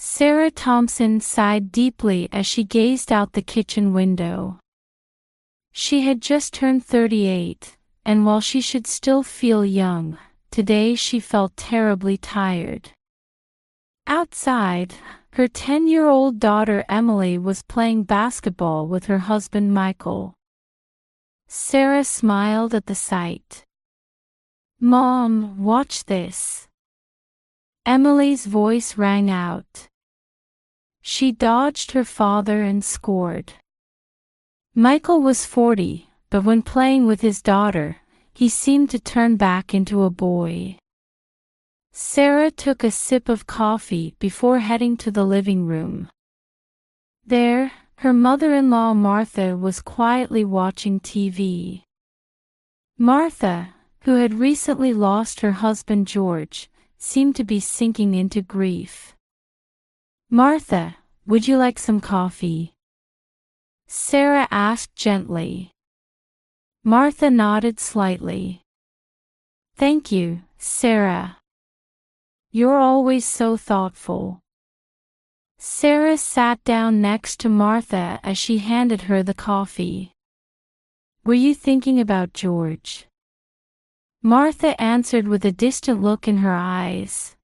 Sarah Thompson sighed deeply as she gazed out the kitchen window. She had just turned 38, and while she should still feel young, today she felt terribly tired. Outside, her 10-year-old daughter Emily was playing basketball with her husband Michael. Sarah smiled at the sight. "Mom, watch this." Emily's voice rang out. She dodged her father and scored. Michael was 40, but when playing with his daughter, he seemed to turn back into a boy. Sarah took a sip of coffee before heading to the living room. There, her mother-in-law Martha was quietly watching TV. Martha, who had recently lost her husband George, seemed to be sinking into grief. "Martha, would you like some coffee?" Sarah asked gently. Martha nodded slightly. "Thank you, Sarah. You're always so thoughtful." Sarah sat down next to Martha as she handed her the coffee. "Were you thinking about George?" Martha answered with a distant look in her eyes.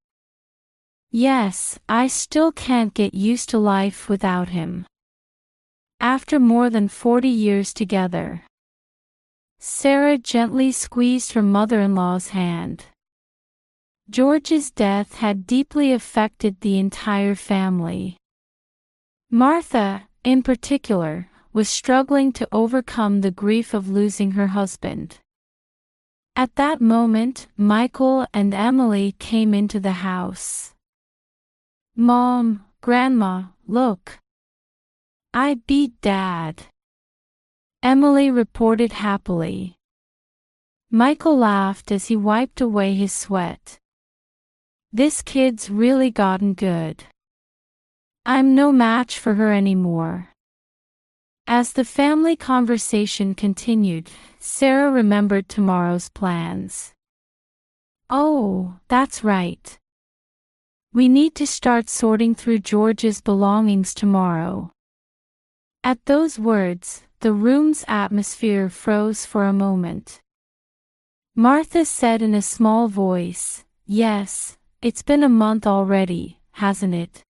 "Yes, I still can't get used to life without him. After more than 40 years together." Sarah gently squeezed her mother-in-law's hand. George's death had deeply affected the entire family. Martha, in particular, was struggling to overcome the grief of losing her husband. At that moment, Michael and Emily came into the house. "Mom, Grandma, look. I beat Dad," Emily reported happily. Michael laughed as he wiped away his sweat. "This kid's really gotten good. I'm no match for her anymore." As the family conversation continued, Sarah remembered tomorrow's plans. "Oh, that's right. We need to start sorting through George's belongings tomorrow." At those words, the room's atmosphere froze for a moment. Martha said in a small voice, "Yes, it's been a month already, hasn't it?"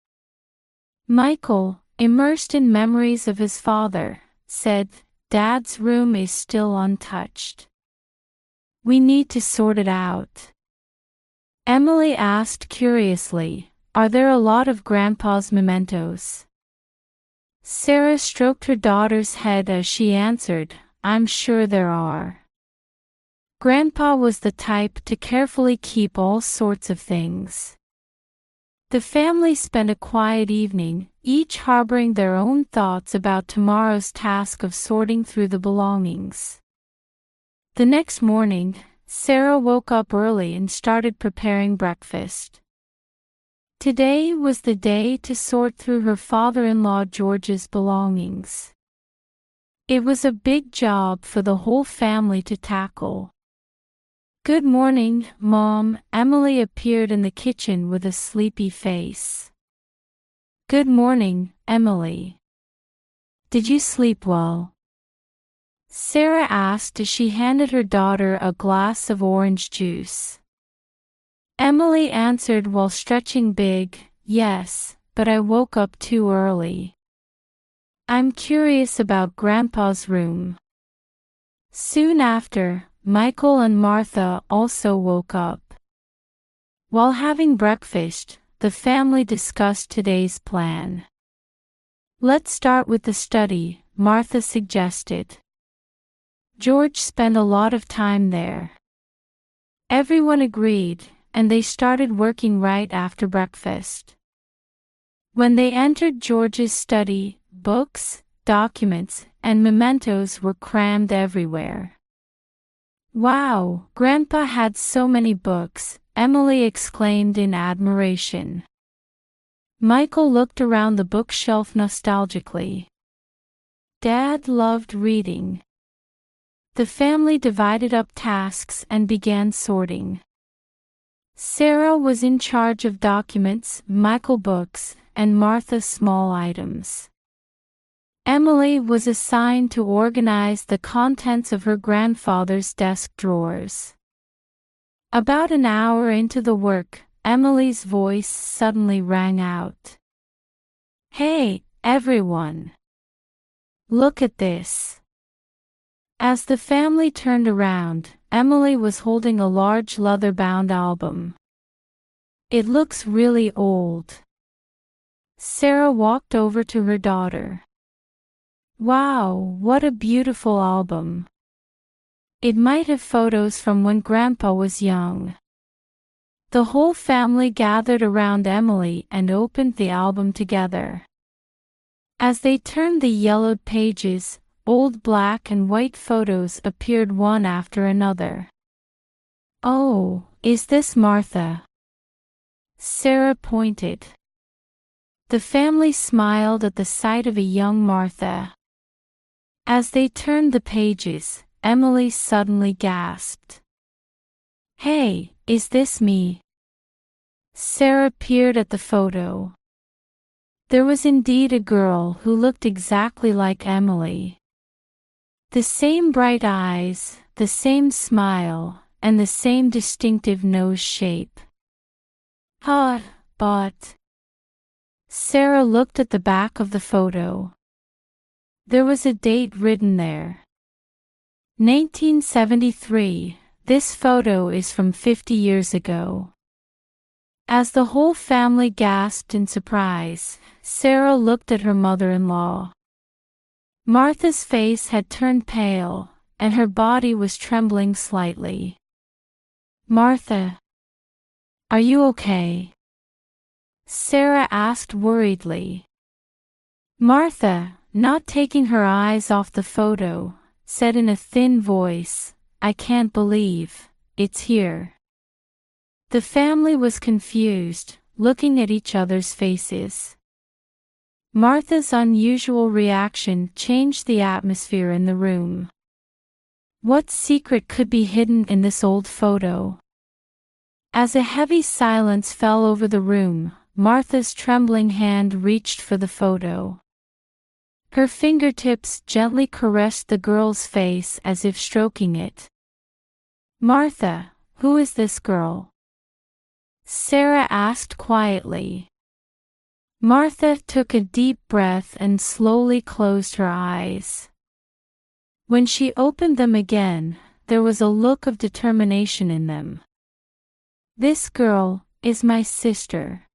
Michael, immersed in memories of his father, said, "Dad's room is still untouched. We need to sort it out." Emily asked curiously, "Are there a lot of Grandpa's mementos?" Sarah stroked her daughter's head as she answered, "I'm sure there are. Grandpa was the type to carefully keep all sorts of things." The family spent a quiet evening, each harboring their own thoughts about tomorrow's task of sorting through the belongings. The next morning, Sarah woke up early and started preparing breakfast. Today was the day to sort through her father-in-law George's belongings. It was a big job for the whole family to tackle. "Good morning, Mom." Emily appeared in the kitchen with a sleepy face. "Good morning, Emily. Did you sleep well?" Sarah asked as she handed her daughter a glass of orange juice. Emily answered while stretching big, "Yes, but I woke up too early. I'm curious about Grandpa's room." Soon after, Michael and Martha also woke up. While having breakfast, the family discussed today's plan. "Let's start with the study," Martha suggested. George spent a lot of time there. Everyone agreed, and they started working right after breakfast. When they entered George's study, books, documents, and mementos were crammed everywhere. "Wow, Grandpa had so many books," Emily exclaimed in admiration. Michael looked around the bookshelf nostalgically. Dad loved reading. The family divided up tasks and began sorting. Sarah was in charge of documents, Michael books, and Martha small items. Emily was assigned to organize the contents of her grandfather's desk drawers. About an hour into the work, Emily's voice suddenly rang out. "Hey, everyone! Look at this!" As the family turned around, Emily was holding a large leather-bound album. "It looks really old." Sarah walked over to her daughter. "Wow, what a beautiful album. It might have photos from when Grandpa was young." The whole family gathered around Emily and opened the album together. As they turned the yellowed pages, old black and white photos appeared one after another. "Oh, is this Martha?" Sarah pointed. The family smiled at the sight of a young Martha. As they turned the pages, Emily suddenly gasped. "Hey, is this me?" Sarah peered at the photo. There was indeed a girl who looked exactly like Emily. The same bright eyes, the same smile, and the same distinctive nose shape. But Sarah looked at the back of the photo. There was a date written there. 1973. This photo is from 50 years ago. As the whole family gasped in surprise, Sarah looked at her mother-in-law. Martha's face had turned pale, and her body was trembling slightly. "Martha, are you okay?" Sarah asked worriedly. Martha, not taking her eyes off the photo, said in a thin voice, "I can't believe it's here." The family was confused, looking at each other's faces. Martha's unusual reaction changed the atmosphere in the room. What secret could be hidden in this old photo? As a heavy silence fell over the room, Martha's trembling hand reached for the photo. Her fingertips gently caressed the girl's face as if stroking it. "Martha, who is this girl?" Sarah asked quietly. Martha took a deep breath and slowly closed her eyes. When she opened them again, there was a look of determination in them. "This girl is my sister."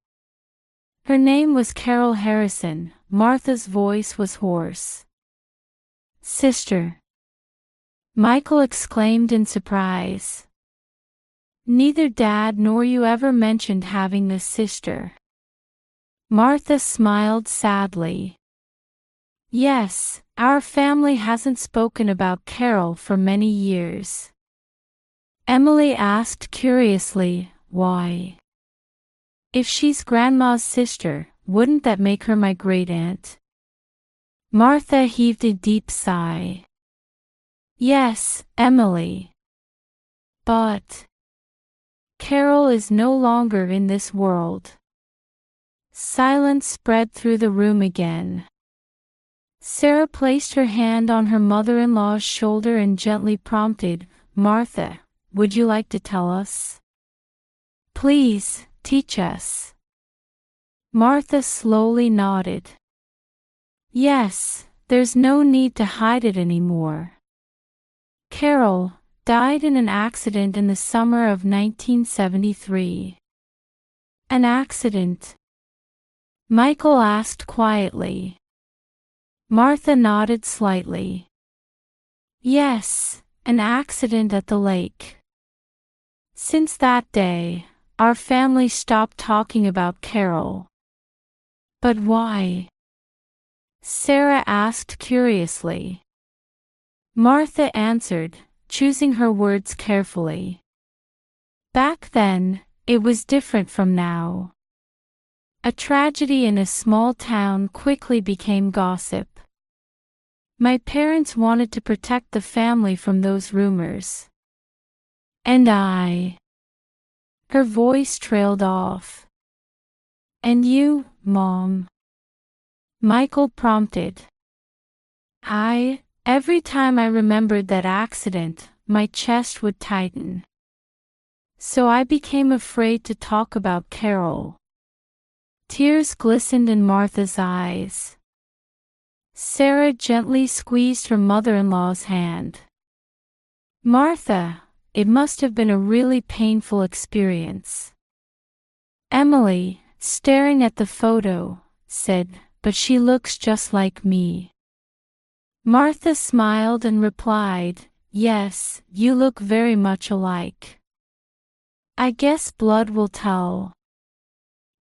Her name was Carol Harrison. Martha's voice was hoarse. "Sister?" Michael exclaimed in surprise. "Neither Dad nor you ever mentioned having a sister." Martha smiled sadly. "Yes, our family hasn't spoken about Carol for many years." Emily asked curiously, "Why? If she's Grandma's sister, wouldn't that make her my great-aunt?" Martha heaved a deep sigh. "Yes, Emily. But Carol is no longer in this world." Silence spread through the room again. Sarah placed her hand on her mother-in-law's shoulder and gently prompted, "Martha, would you like to tell us? Please, teach us." Martha slowly nodded. "Yes, there's no need to hide it anymore. Carol died in an accident in the summer of 1973. "An accident?" Michael asked quietly. Martha nodded slightly. "Yes, an accident at the lake." Since that day, our family stopped talking about Carol. "But why?" Sarah asked curiously. Martha answered, choosing her words carefully. "Back then, it was different from now. A tragedy in a small town quickly became gossip. My parents wanted to protect the family from those rumors. And I..." Her voice trailed off. "And you, Mom?" Michael prompted. Every time I remembered that accident, my chest would tighten. So I became afraid to talk about Carol. Tears glistened in Martha's eyes. Sarah gently squeezed her mother-in-law's hand. "Martha, it must have been a really painful experience." Emily, staring at the photo, said, "But she looks just like me." Martha smiled and replied, "Yes, you look very much alike. I guess blood will tell."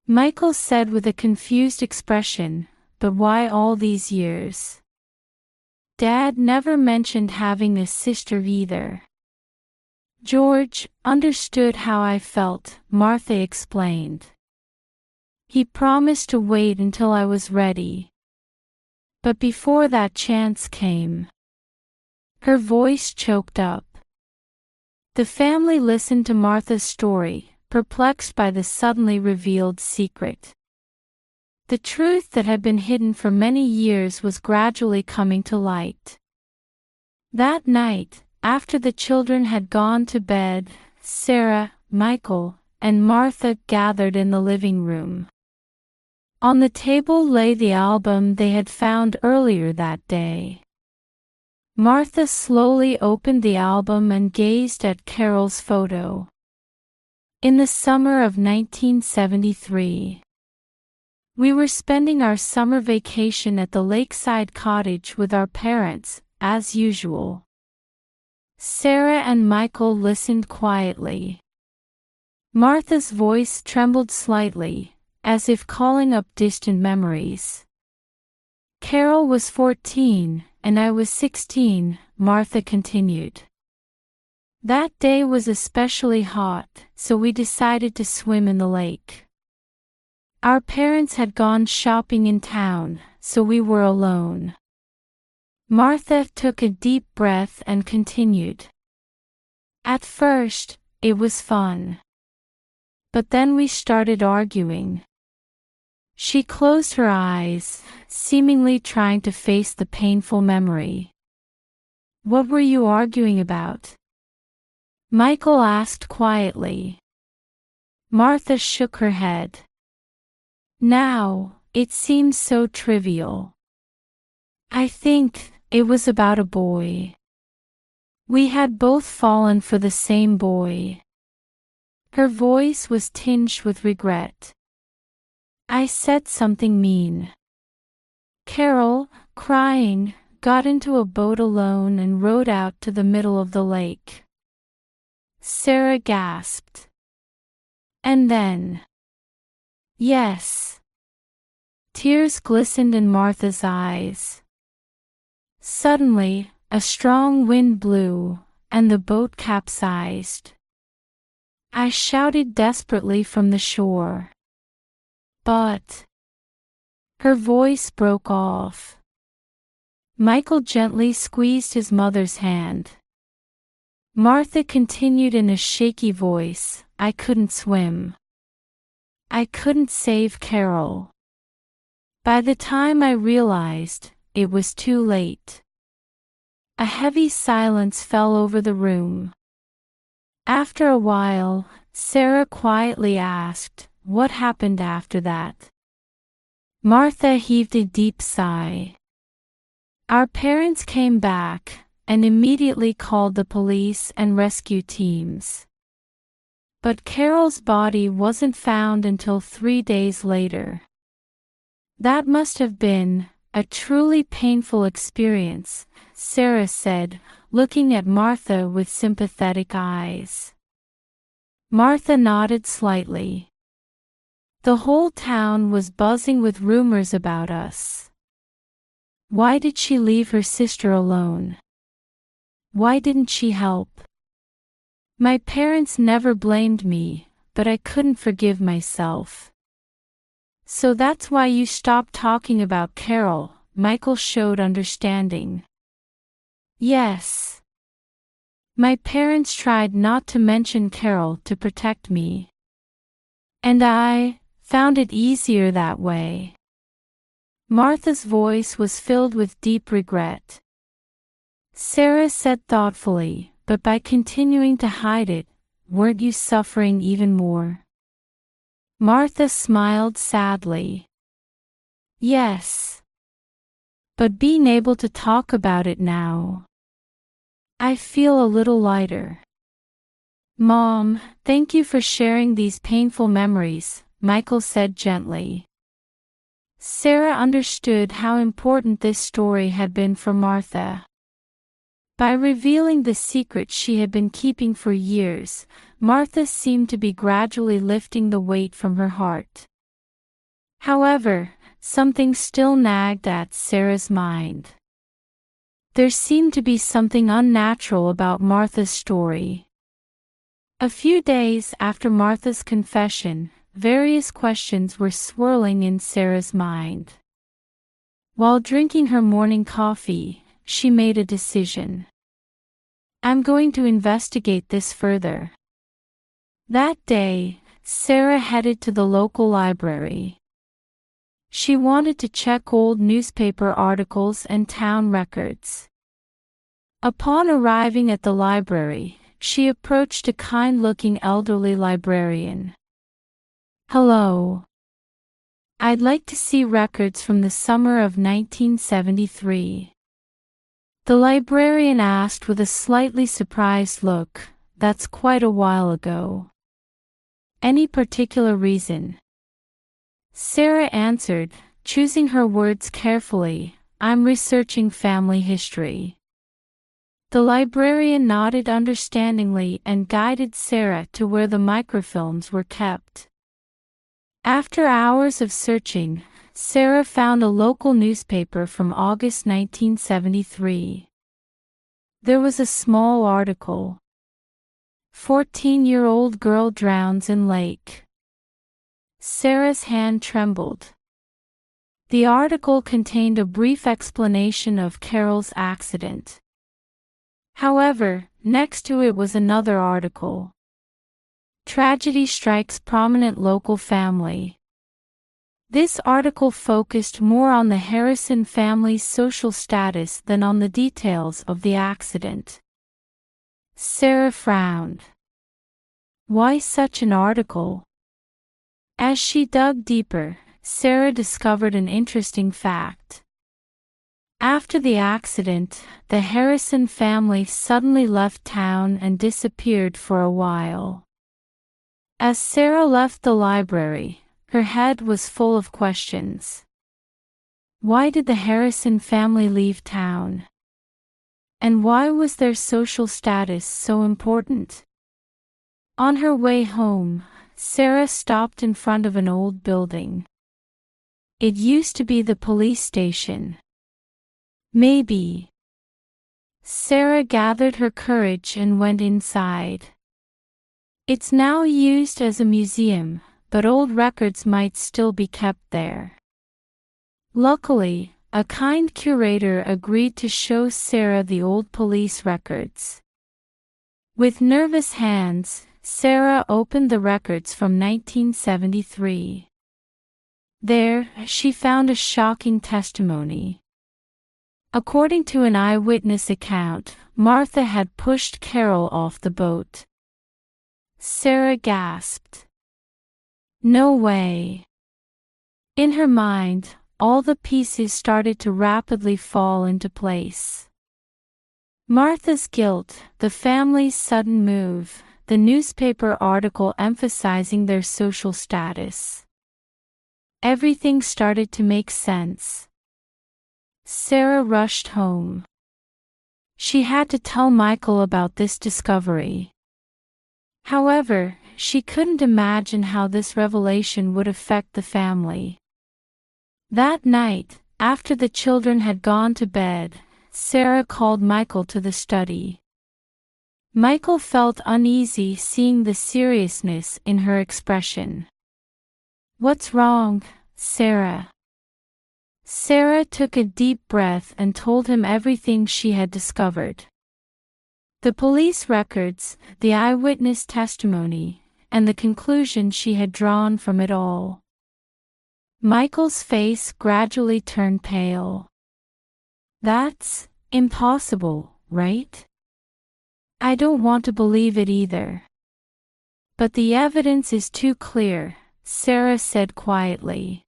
Michael said with a confused expression, "But why all these years? Dad never mentioned having a sister either." "George understood how I felt," Martha explained. "He promised to wait until I was ready. But before that chance came..." Her voice choked up. The family listened to Martha's story, perplexed by the suddenly revealed secret. The truth that had been hidden for many years was gradually coming to light. That night, after the children had gone to bed, Sarah, Michael, and Martha gathered in the living room. On the table lay the album they had found earlier that day. Martha slowly opened the album and gazed at Carol's photo. In the summer of 1973. We were spending our summer vacation at the lakeside cottage with our parents, as usual. Sarah and Michael listened quietly. Martha's voice trembled slightly, as if calling up distant memories. "Carol was 14, and I was 16, Martha continued. "That day was especially hot, so we decided to swim in the lake. Our parents had gone shopping in town, so we were alone." Martha took a deep breath and continued. "At first, it was fun. But then we started arguing." She closed her eyes, seemingly trying to face the painful memory. "What were you arguing about?" Michael asked quietly. Martha shook her head. "Now, it seems so trivial. I think it was about a boy. We had both fallen for the same boy." Her voice was tinged with regret. "I said something mean. Carol, crying, got into a boat alone and rowed out to the middle of the lake." Sarah gasped. "And then..." "Yes." Tears glistened in Martha's eyes. "Suddenly, a strong wind blew, and the boat capsized. I shouted desperately from the shore. But..." Her voice broke off. Michael gently squeezed his mother's hand. Martha continued in a shaky voice, "I couldn't swim. I couldn't save Carol. By the time I realized, it was too late." A heavy silence fell over the room. After a while, Sarah quietly asked, "What happened after that?" Martha heaved a deep sigh. "Our parents came back, and immediately called the police and rescue teams. But Carol's body wasn't found until 3 days later. That must have been a truly painful experience," Sarah said, looking at Martha with sympathetic eyes. Martha nodded slightly. "The whole town was buzzing with rumors about us. Why did she leave her sister alone? Why didn't she help? My parents never blamed me, but I couldn't forgive myself." "So that's why you stopped talking about Carol," Michael showed understanding. "Yes. My parents tried not to mention Carol to protect me. And I found it easier that way. Martha's voice was filled with deep regret. Sarah said thoughtfully, but by continuing to hide it, weren't you suffering even more? Martha smiled sadly. Yes. But being able to talk about it now, I feel a little lighter. Mom, thank you for sharing these painful memories, Michael said gently. Sarah understood how important this story had been for Martha. By revealing the secret she had been keeping for years, Martha seemed to be gradually lifting the weight from her heart. However, something still nagged at Sarah's mind. There seemed to be something unnatural about Martha's story. A few days after Martha's confession, various questions were swirling in Sarah's mind. While drinking her morning coffee, she made a decision. I'm going to investigate this further. That day, Sarah headed to the local library. She wanted to check old newspaper articles and town records. Upon arriving at the library, she approached a kind-looking elderly librarian. Hello. I'd like to see records from the summer of 1973. The librarian asked with a slightly surprised look. That's quite a while ago. Any particular reason? Sarah answered, choosing her words carefully. I'm researching family history. The librarian nodded understandingly and guided Sarah to where the microfilms were kept. After hours of searching, Sarah found a local newspaper from August 1973. There was a small article. 14-year-old girl drowns in lake. Sarah's hand trembled. The article contained a brief explanation of Carol's accident. However, next to it was another article. Tragedy strikes prominent local family. This article focused more on the Harrison family's social status than on the details of the accident. Sarah frowned. Why such an article? As she dug deeper, Sarah discovered an interesting fact. After the accident, the Harrison family suddenly left town and disappeared for a while. As Sarah left the library, her head was full of questions. Why did the Harrison family leave town? And why was their social status so important? On her way home, Sarah stopped in front of an old building. It used to be the police station. Maybe. Sarah gathered her courage and went inside. It's now used as a museum, but old records might still be kept there. Luckily, a kind curator agreed to show Sarah the old police records. With nervous hands, Sarah opened the records from 1973. There, she found a shocking testimony. According to an eyewitness account, Martha had pushed Carol off the boat. Sarah gasped. No way. In her mind, all the pieces started to rapidly fall into place. Martha's guilt, the family's sudden move, the newspaper article emphasizing their social status. Everything started to make sense. Sarah rushed home. She had to tell Michael about this discovery. However, she couldn't imagine how this revelation would affect the family. That night, after the children had gone to bed, Sarah called Michael to the study. Michael felt uneasy seeing the seriousness in her expression. What's wrong, Sarah? Sarah took a deep breath and told him everything she had discovered. The police records, the eyewitness testimony, and the conclusion she had drawn from it all. Michael's face gradually turned pale. That's impossible, right? I don't want to believe it either. But the evidence is too clear, Sarah said quietly.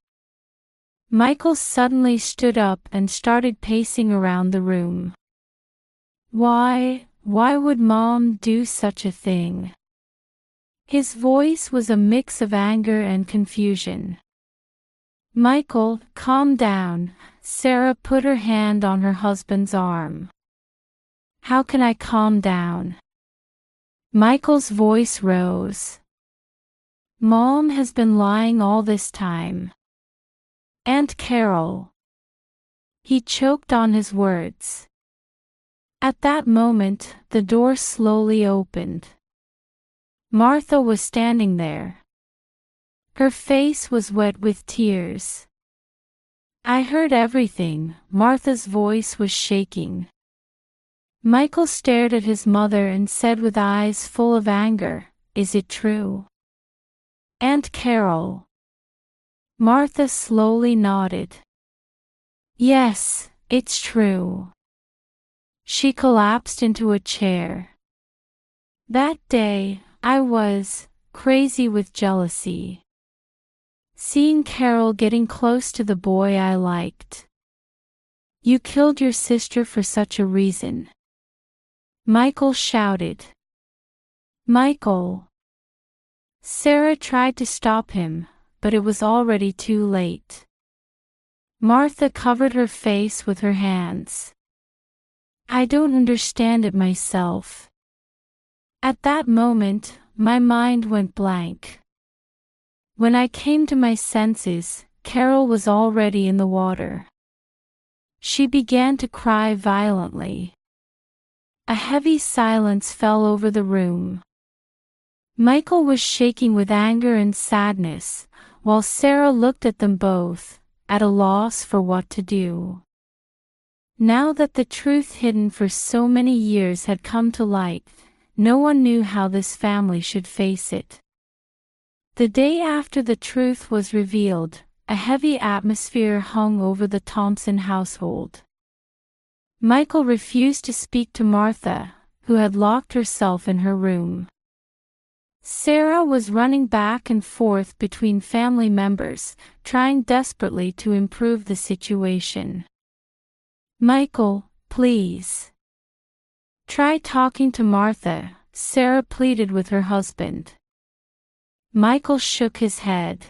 Michael suddenly stood up and started pacing around the room. Why would Mom do such a thing? His voice was a mix of anger and confusion. Michael, calm down. Sarah put her hand on her husband's arm. How can I calm down? Michael's voice rose. Mom has been lying all this time. Aunt Carol. He choked on his words. At that moment, the door slowly opened. Martha was standing there. Her face was wet with tears. I heard everything. Martha's voice was shaking. Michael stared at his mother and said with eyes full of anger, Is it true? Aunt Carol. Martha slowly nodded. Yes, it's true. She collapsed into a chair. That day, I was crazy with jealousy. Seeing Carol getting close to the boy I liked. You killed your sister for such a reason. Michael shouted. Michael. Sarah tried to stop him, but it was already too late. Martha covered her face with her hands. I don't understand it myself. At that moment, my mind went blank. When I came to my senses, Carol was already in the water. She began to cry violently. A heavy silence fell over the room. Michael was shaking with anger and sadness, while Sarah looked at them both, at a loss for what to do. Now that the truth hidden for so many years had come to light, no one knew how this family should face it. The day after the truth was revealed, a heavy atmosphere hung over the Thompson household. Michael refused to speak to Martha, who had locked herself in her room. Sarah was running back and forth between family members, trying desperately to improve the situation. Michael, please. Try talking to Martha, Sarah pleaded with her husband. Michael shook his head.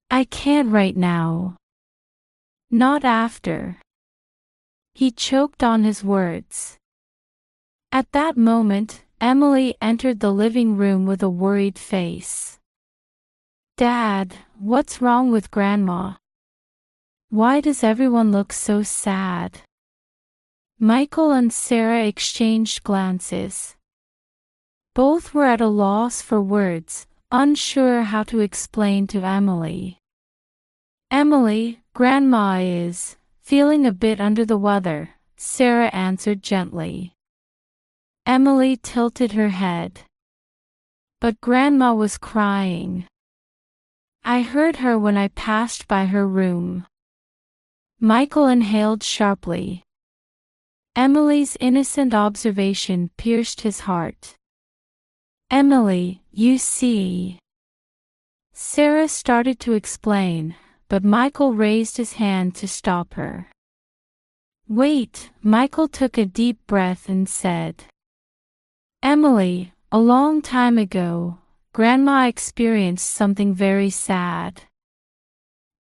I can't right now. Not after. He choked on his words. At that moment, Emily entered the living room with a worried face. Dad, what's wrong with Grandma? Why does everyone look so sad? Michael and Sarah exchanged glances. Both were at a loss for words, unsure how to explain to Emily. Emily, Grandma is feeling a bit under the weather, Sarah answered gently. Emily tilted her head. But Grandma was crying. I heard her when I passed by her room. Michael inhaled sharply. Emily's innocent observation pierced his heart. Emily, you see. Sarah started to explain, but Michael raised his hand to stop her. Wait, Michael took a deep breath and said. Emily, a long time ago, Grandma experienced something very sad.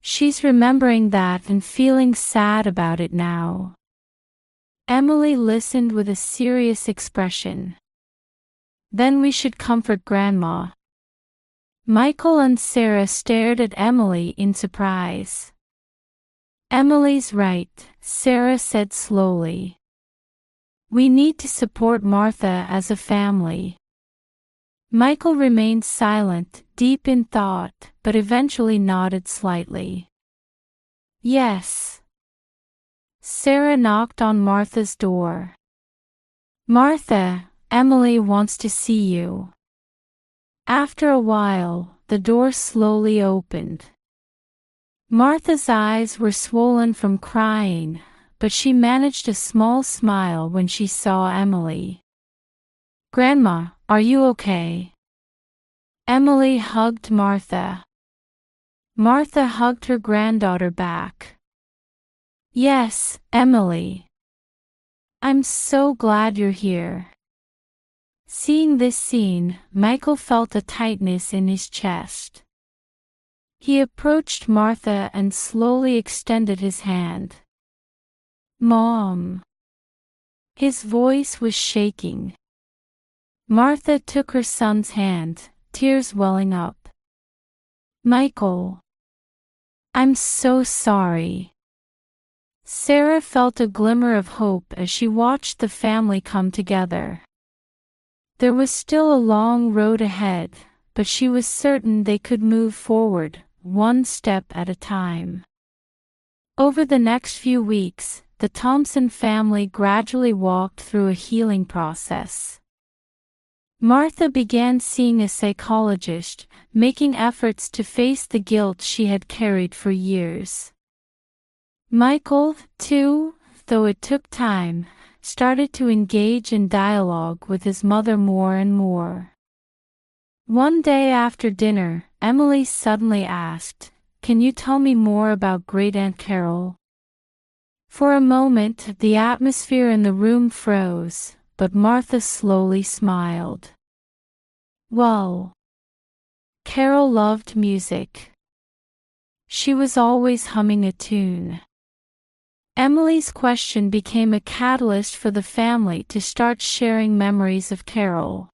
She's remembering that and feeling sad about it now. Emily listened with a serious expression. Then we should comfort Grandma. Michael and Sarah stared at Emily in surprise. Emily's right, Sarah said slowly. We need to support Martha as a family. Michael remained silent, deep in thought, but eventually nodded slightly. Yes. Sarah knocked on Martha's door. Martha, Emily wants to see you. After a while, the door slowly opened. Martha's eyes were swollen from crying, but she managed a small smile when she saw Emily. "Grandma, are you okay?" Emily hugged Martha. Martha hugged her granddaughter back. "Yes, Emily. I'm so glad you're here." Seeing this scene, Michael felt a tightness in his chest. He approached Martha and slowly extended his hand. "Mom." His voice was shaking. Martha took her son's hand, tears welling up. "Michael. I'm so sorry." Sarah felt a glimmer of hope as she watched the family come together. There was still a long road ahead, but she was certain they could move forward, one step at a time. Over the next few weeks, the Thompson family gradually walked through a healing process. Martha began seeing a psychologist, making efforts to face the guilt she had carried for years. Michael, too, though it took time, started to engage in dialogue with his mother more and more. One day after dinner, Emily suddenly asked, "Can you tell me more about Great Aunt Carol?" For a moment, the atmosphere in the room froze, but Martha slowly smiled. "Well, Carol loved music. She was always humming a tune." Emily's question became a catalyst for the family to start sharing memories of Carol.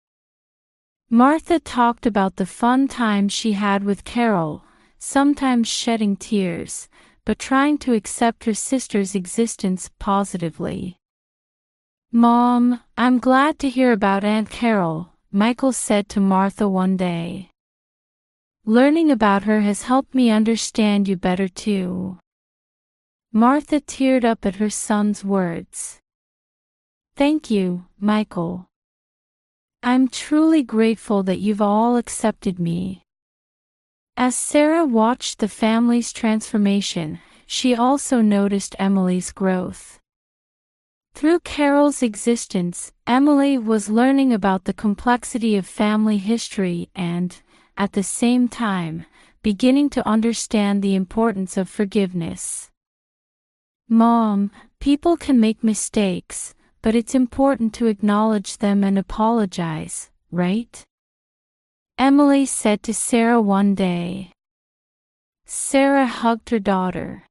Martha talked about the fun times she had with Carol, sometimes shedding tears, but trying to accept her sister's existence positively. "Mom, I'm glad to hear about Aunt Carol," Michael said to Martha one day. "Learning about her has helped me understand you better too." Martha teared up at her son's words. "Thank you, Michael. I'm truly grateful that you've all accepted me." As Sarah watched the family's transformation, she also noticed Emily's growth. Through Carol's existence, Emily was learning about the complexity of family history and, at the same time, beginning to understand the importance of forgiveness. "Mom, people can make mistakes, but it's important to acknowledge them and apologize, right?" Emily said to Sarah one day. Sarah hugged her daughter.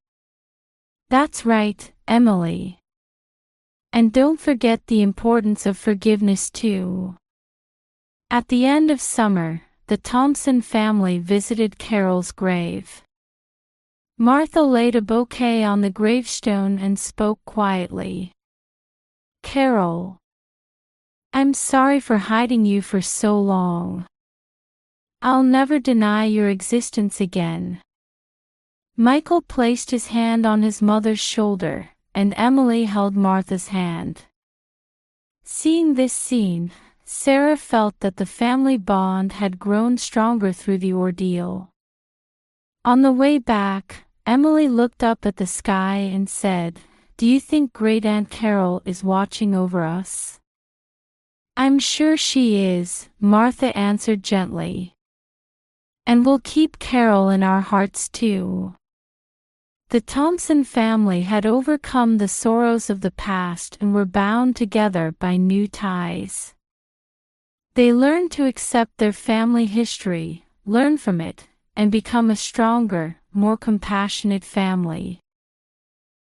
"That's right, Emily. And don't forget the importance of forgiveness too." At the end of summer, the Thompson family visited Carol's grave. Martha laid a bouquet on the gravestone and spoke quietly. "Carol, I'm sorry for hiding you for so long. I'll never deny your existence again." Michael placed his hand on his mother's shoulder, and Emily held Martha's hand. Seeing this scene, Sarah felt that the family bond had grown stronger through the ordeal. On the way back, Emily looked up at the sky and said, "Do you think Great Aunt Carol is watching over us?" "I'm sure she is," Martha answered gently. "And we'll keep Carol in our hearts too." The Thompson family had overcome the sorrows of the past and were bound together by new ties. They learned to accept their family history, learn from it, and become a stronger, more compassionate family.